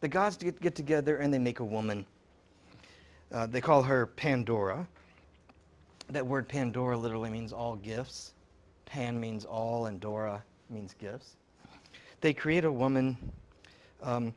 The gods get together and they make a woman. They call her Pandora. That word Pandora literally means all gifts. Pan means all, and Dora means gifts. They create a woman, and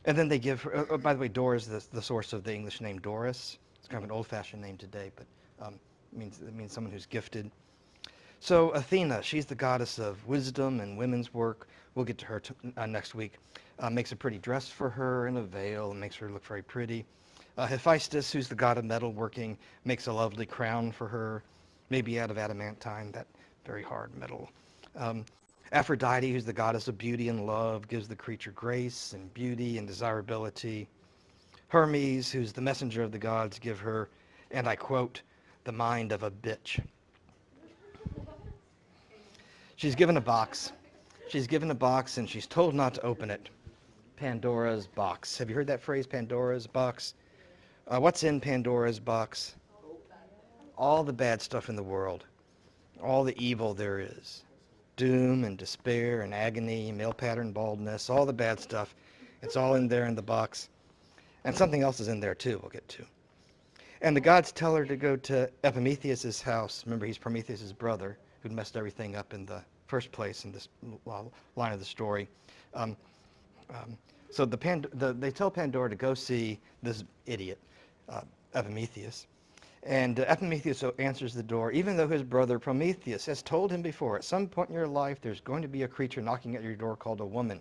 then they give her, by the way, Dora is the source of the English name Doris. It's kind of an old-fashioned name today, but it means someone who's gifted. So Athena, she's the goddess of wisdom and women's work. We'll get to her next week. Makes a pretty dress for her and a veil and makes her look very pretty. Hephaestus, who's the god of metalworking, makes a lovely crown for her, maybe out of adamantine, that very hard metal. Aphrodite, who's the goddess of beauty and love, gives the creature grace and beauty and desirability. Hermes, who's the messenger of the gods, give her, and I quote, the mind of a bitch. She's given a box. She's given a box and she's told not to open it. Pandora's box. Have you heard that phrase, Pandora's box? What's in Pandora's box? All the bad stuff in the world. All the evil there is. Doom and despair and agony, male pattern baldness, all the bad stuff. It's all in there in the box. And something else is in there too, we'll get to. And the gods tell her to go to Prometheus' house. Remember, he's Prometheus' brother who'd messed everything up in the first place in this line of the story. So they tell Pandora to go see this idiot, Prometheus. And Prometheus answers the door, even though his brother Prometheus has told him before, at some point in your life, there's going to be a creature knocking at your door called a woman.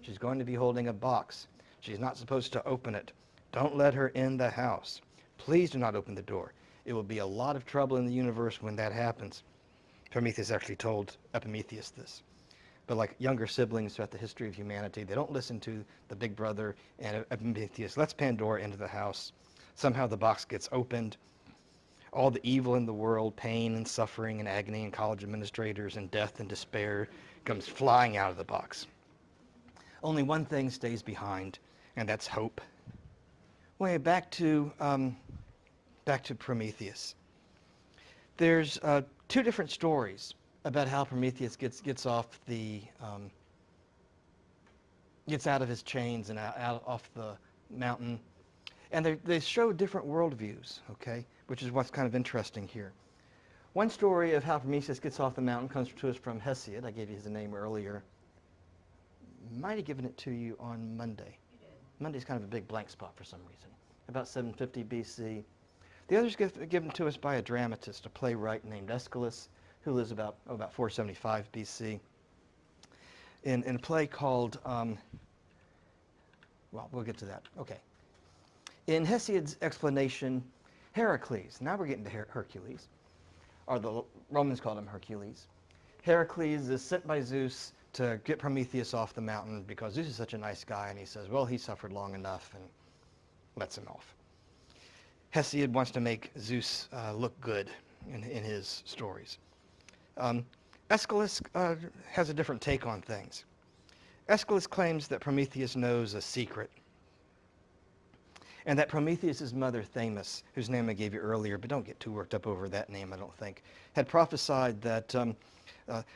She's going to be holding a box. She's not supposed to open it. Don't let her in the house. Please do not open the door. It will be a lot of trouble in the universe when that happens. Prometheus actually told Prometheus this. But like younger siblings throughout the history of humanity, they don't listen to the big brother, and Prometheus lets Pandora into the house. Somehow the box gets opened. All the evil in the world, pain and suffering and agony and college administrators and death and despair comes flying out of the box. Only one thing stays behind, and that's hope. Well, back to Prometheus. There's two different stories about how Prometheus gets off gets out of his chains and off the mountain, and they show different worldviews. Okay, which is what's kind of interesting here. One story of how Prometheus gets off the mountain comes to us from Hesiod. I gave you his name earlier. Might have given it to you on Monday. Monday's kind of a big blank spot for some reason. About 750 BC. The other's given to us by a dramatist, a playwright named Aeschylus, who lives about 475 BC. In a play called, well, we'll get to that. Okay. In Hesiod's explanation, Heracles, now we're getting to Hercules, or the Romans called him Hercules. Heracles is sent by Zeus to get Prometheus off the mountain because Zeus is such a nice guy, and he says, well, he suffered long enough, and lets him off. Hesiod wants to make Zeus look good in his stories. Aeschylus has a different take on things. Aeschylus claims that Prometheus knows a secret, and that Prometheus' mother, Themis, whose name I gave you earlier, but don't get too worked up over that name, I don't think, had prophesied that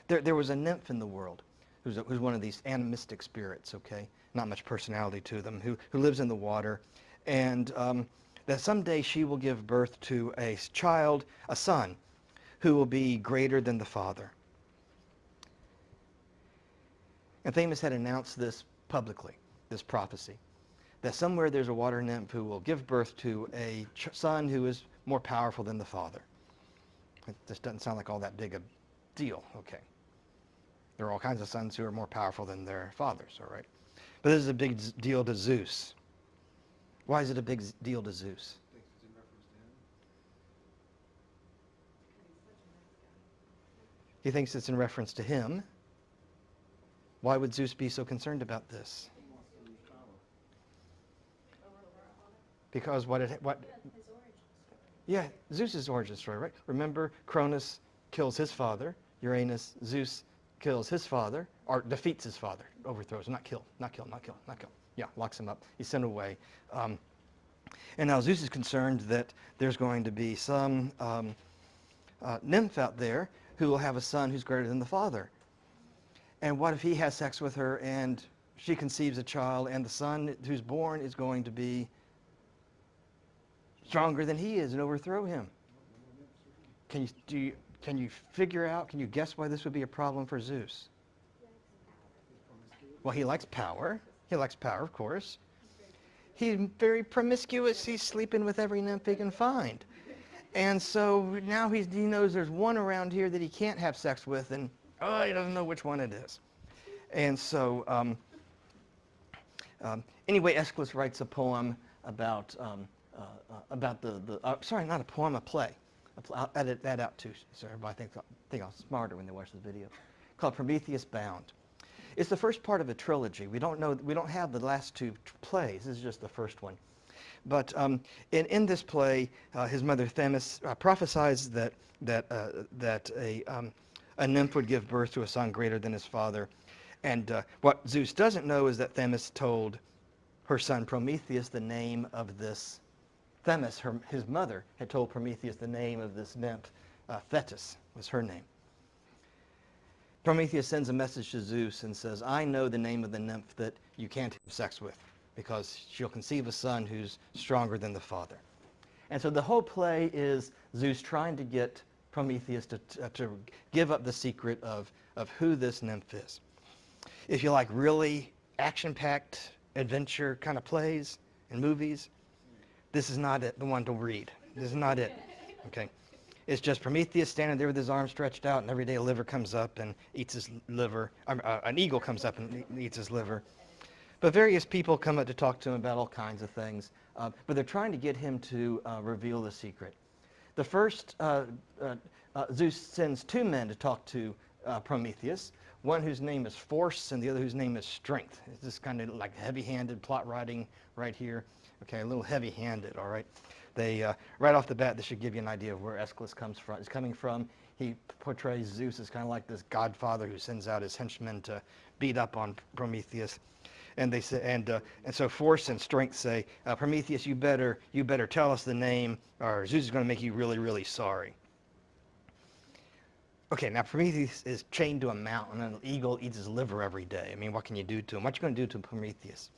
there was a nymph in the world who's one of these animistic spirits, okay, not much personality to them, who lives in the water, and that someday she will give birth to a child, a son, who will be greater than the father. And Themis had announced this publicly, this prophecy, that somewhere there's a water nymph who will give birth to a son who is more powerful than the father. This doesn't sound like all that big a deal, okay. There are all kinds of sons who are more powerful than their fathers, all right? But this is a big deal to Zeus. Why is it a big deal to Zeus? He thinks it's in reference to him. Why would Zeus be so concerned about this? Because yeah, Zeus's origin story, right? Remember, Cronus kills his father. Zeus kills his father, or defeats his father, overthrows, not kill. Yeah, locks him up. He's sent away. And now Zeus is concerned that there's going to be some nymph out there who will have a son who's greater than the father. And what if he has sex with her and she conceives a child, and the son who's born is going to be stronger than he is and overthrow him. Can you figure out, can you guess why this would be a problem for Zeus? Well, he likes power. He likes power, of course. He's very promiscuous. He's sleeping with every nymph he can find. And so now he knows there's one around here that he can't have sex with, and he doesn't know which one it is. And so anyway, Aeschylus writes a poem about sorry, not a poem, a play. I'll edit that out too, so everybody think I'm smarter when they watch the video. Called Prometheus Bound. It's the first part of a trilogy. We don't have the last two plays. This is just the first one. But in this play, his mother Themis prophesies that a nymph would give birth to a son greater than his father. And what Zeus doesn't know is that Themis told her son Prometheus the name of this. Themis, his mother, had told Prometheus the name of this nymph. Thetis was her name. Prometheus sends a message to Zeus and says, I know the name of the nymph that you can't have sex with, because she'll conceive a son who's stronger than the father. And so the whole play is Zeus trying to get Prometheus to give up the secret of who this nymph is. If you like really action-packed adventure kind of plays and movies, this is not the one to read. This is not it. Okay. It's just Prometheus standing there with his arms stretched out, and every day a liver comes up and eats his liver. An eagle comes up and eats his liver. But various people come up to talk to him about all kinds of things. But they're trying to get him to reveal the secret. The first, Zeus sends two men to talk to Prometheus. One whose name is Force and the other whose name is Strength. It's just kind of like heavy-handed plot writing right here. Okay, a little heavy-handed, all right? They, right off the bat, this should give you an idea of where Aeschylus is coming from. He portrays Zeus as kind of like this godfather who sends out his henchmen to beat up on Prometheus. And they say, and so Force and Strength say, Prometheus, you better tell us the name, or Zeus is going to make you really, really sorry. Okay, now Prometheus is chained to a mountain, and an eagle eats his liver every day. I mean, what can you do to him? What you going to do to Prometheus?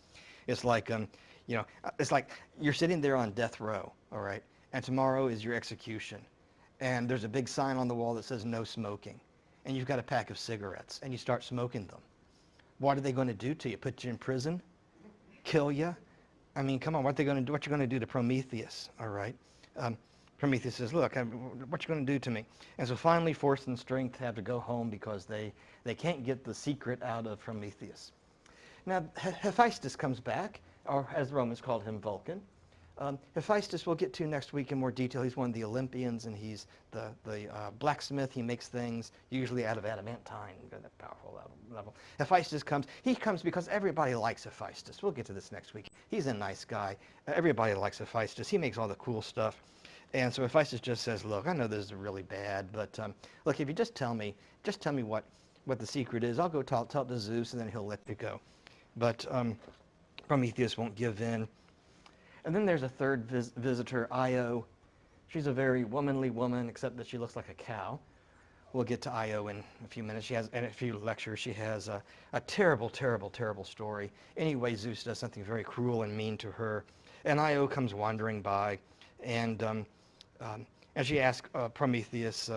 It's like, it's like you're sitting there on death row, all right, and tomorrow is your execution, and there's a big sign on the wall that says no smoking, and you've got a pack of cigarettes, and you start smoking them. What are they going to do to you? Put you in prison? Kill you? I mean, come on, what are they going to do? What you going to do to Prometheus, all right? Prometheus says, look, what you going to do to me? And so finally, Force and Strength have to go home because they can't get the secret out of Prometheus. Now, Hephaestus comes back, or as the Romans called him, Vulcan. Hephaestus we'll get to next week in more detail. He's one of the Olympians, and he's the blacksmith. He makes things usually out of adamantine, that powerful level. Hephaestus comes. He comes because everybody likes Hephaestus. We'll get to this next week. He's a nice guy. Everybody likes Hephaestus. He makes all the cool stuff. And so Hephaestus just says, look, I know this is really bad, but look, if you just tell me what the secret is, I'll go tell it to Zeus, and then he'll let you go. But Prometheus won't give in. And then there's a third visitor, Io. She's a very womanly woman, except that she looks like a cow. We'll get to Io in a few minutes. She has, in a few lectures, she has a terrible, terrible, terrible story. Anyway, Zeus does something very cruel and mean to her. And Io comes wandering by, and she asks Prometheus,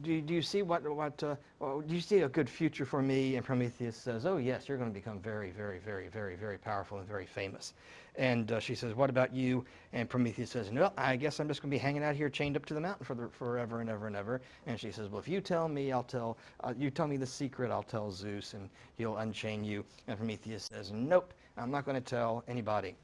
do you see do you see a good future for me? And Prometheus says, oh yes, you're going to become very, very, very, very, very powerful and very famous. And she says, what about you? And Prometheus says, no, I guess I'm just going to be hanging out here chained up to the mountain forever and ever and ever. And she says, well, if you tell me, you tell me the secret, I'll tell Zeus, and he'll unchain you. And Prometheus says, nope, I'm not going to tell anybody.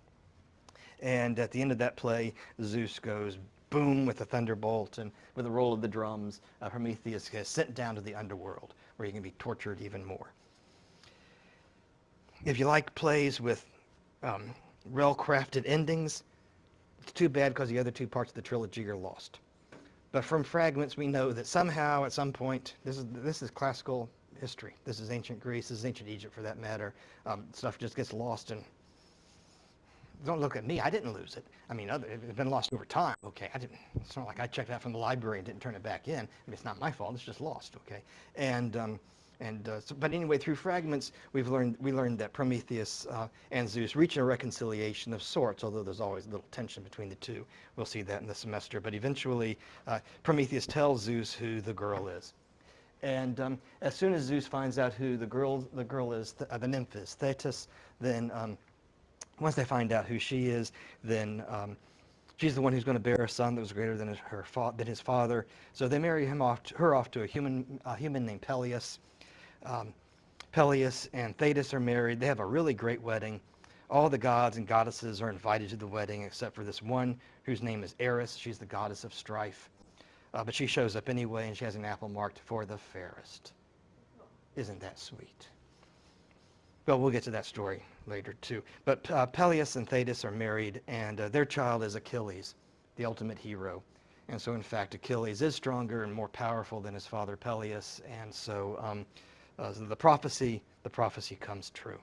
And at the end of that play, Zeus goes boom with a thunderbolt, and with a roll of the drums, Prometheus is sent down to the underworld, where he can be tortured even more. If you like plays with well-crafted endings, it's too bad because the other two parts of the trilogy are lost. But from fragments, we know that somehow, at some point, this is classical history. This is ancient Greece. This is ancient Egypt, for that matter. Stuff just gets lost, and don't look at me. I didn't lose it. I mean, it's been lost over time. Okay, it's not like I checked it out from the library and didn't turn it back in. I mean, it's not my fault. It's just lost. Okay, and But anyway, through fragments, we learned that Prometheus and Zeus reach a reconciliation of sorts, although there's always a little tension between the two. We'll see that in the semester. But eventually, Prometheus tells Zeus who the girl is. And as soon as Zeus finds out who the girl is, the nymph is, Thetis, then once they find out who she is, then she's the one who's going to bear a son that was greater than his father. So they marry her off to a human named Peleus. Peleus and Thetis are married. They have a really great wedding. All the gods and goddesses are invited to the wedding except for this one whose name is Eris. She's the goddess of strife. But she shows up anyway, and she has an apple marked for the fairest. Isn't that sweet? Well, we'll get to that story later, too. But Peleus and Thetis are married, and their child is Achilles, the ultimate hero. And so, in fact, Achilles is stronger and more powerful than his father Peleus, and so the prophecy comes true.